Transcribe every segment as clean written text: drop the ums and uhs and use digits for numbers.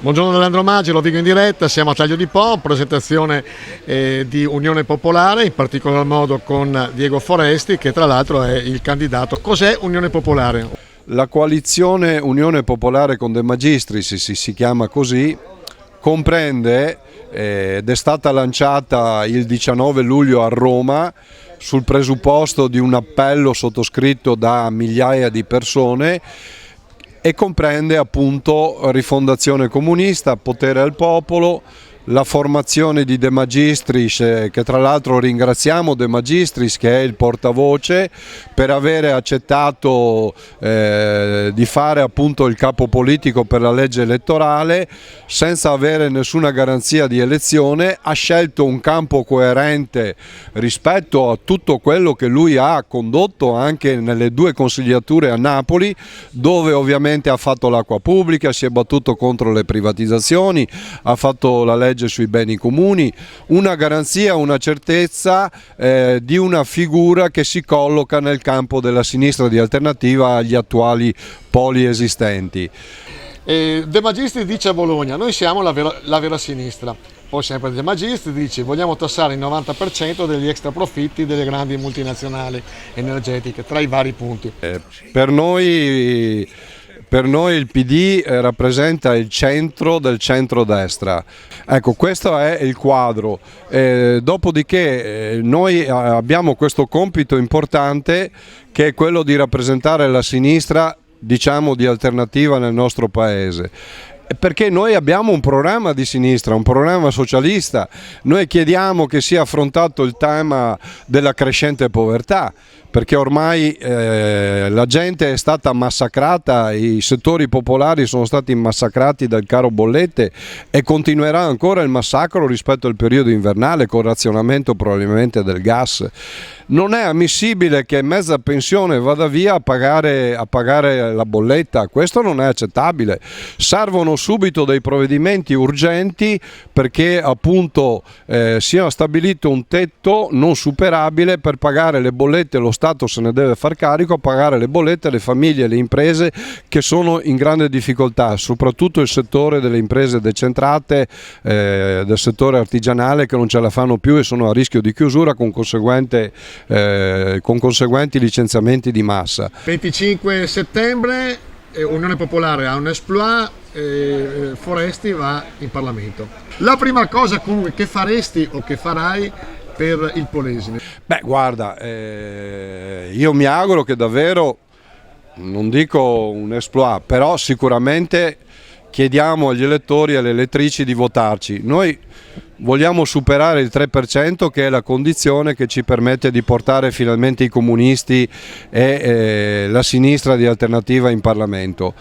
Buongiorno Leandro Maggi, lo dico in diretta, siamo a Taglio di Po, presentazione di Unione Popolare, in particolar modo con Diego Foresti, che tra l'altro è il candidato. Cos'è Unione Popolare? La coalizione Unione Popolare con De Magistris, si chiama così, comprende ed è stata lanciata il 19 luglio a Roma sul presupposto di un appello sottoscritto da migliaia di persone e comprende appunto Rifondazione Comunista, Potere al Popolo, la formazione di De Magistris, che tra l'altro ringraziamo De Magistris che è il portavoce per avere accettato di fare appunto il capo politico per la legge elettorale senza avere nessuna garanzia di elezione. Ha scelto un campo coerente rispetto a tutto quello che lui ha condotto anche nelle 2 consigliature a Napoli, dove ovviamente ha fatto l'acqua pubblica, si è battuto contro le privatizzazioni, ha fatto la legge sui beni comuni, una garanzia, una certezza di una figura che si colloca nel campo della sinistra di alternativa agli attuali poli esistenti. De Magistris dice a Bologna: noi siamo la vera sinistra. Poi sempre De Magistris dice: vogliamo tassare il 90% degli extra profitti delle grandi multinazionali energetiche, tra i vari punti. Per noi il PD rappresenta il centro del centrodestra. Ecco, questo è il quadro. Dopodiché noi abbiamo questo compito importante che è quello di rappresentare la sinistra, diciamo, di alternativa nel nostro paese. Perché noi abbiamo un programma di sinistra, un programma socialista. Noi chiediamo che sia affrontato il tema della crescente povertà, perché ormai la gente è stata massacrata, i settori popolari sono stati massacrati dal caro bollette e continuerà ancora il massacro rispetto al periodo invernale con razionamento probabilmente del gas. Non è ammissibile che mezza pensione vada via a pagare la bolletta, questo non è accettabile. Servono subito dei provvedimenti urgenti perché appunto sia stabilito un tetto non superabile per pagare le bollette. Lo Stato se ne deve far carico a pagare le bollette alle famiglie e alle imprese che sono in grande difficoltà, soprattutto il settore delle imprese decentrate, del settore artigianale, che non ce la fanno più e sono a rischio di chiusura con conseguenti licenziamenti di massa. 25 settembre Unione Popolare ha un exploit, Foresti va in Parlamento. La prima cosa comunque che faresti o che farai per il Polesine? Beh, guarda, io mi auguro che davvero, non dico un exploit, però sicuramente chiediamo agli elettori e alle elettrici di votarci. Noi vogliamo superare il 3%, che è la condizione che ci permette di portare finalmente i comunisti e la sinistra di alternativa in Parlamento,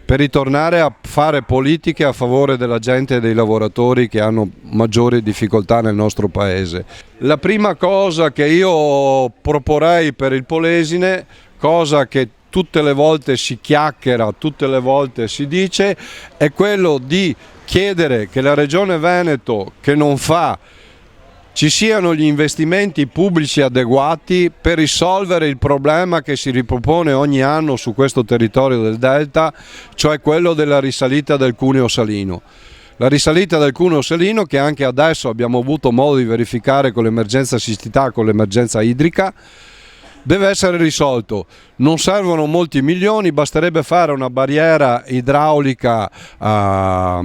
per ritornare a fare politiche a favore della gente e dei lavoratori che hanno maggiori difficoltà nel nostro paese. La prima cosa che io proporrei per il Polesine, cosa che tutte le volte si chiacchiera, tutte le volte si dice, è quello di chiedere che la Regione Veneto, che non fa, ci siano gli investimenti pubblici adeguati per risolvere il problema che si ripropone ogni anno su questo territorio del Delta, cioè quello della risalita del cuneo salino. La risalita del cuneo salino, che anche adesso abbiamo avuto modo di verificare con l'emergenza siccità, con l'emergenza idrica, deve essere risolto. Non servono molti milioni, basterebbe fare una barriera idraulica a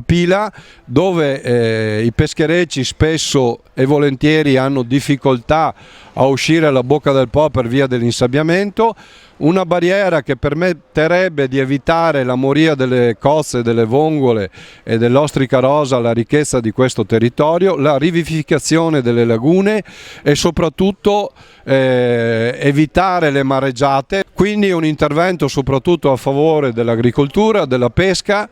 pila, dove i pescherecci spesso e volentieri hanno difficoltà a uscire alla bocca del Po per via dell'insabbiamento. Una barriera che permetterebbe di evitare la moria delle cozze, delle vongole e dell'ostrica rosa, la ricchezza di questo territorio, la rivivificazione delle lagune e soprattutto evitare le mareggiate. Quindi un intervento soprattutto a favore dell'agricoltura, della pesca,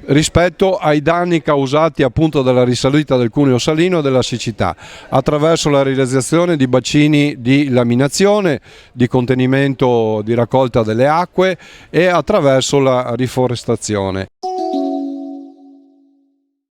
rispetto ai danni causati appunto dalla risalita del cuneo salino e della siccità, attraverso la realizzazione di bacini di laminazione, di contenimento, di raccolta delle acque e attraverso la riforestazione.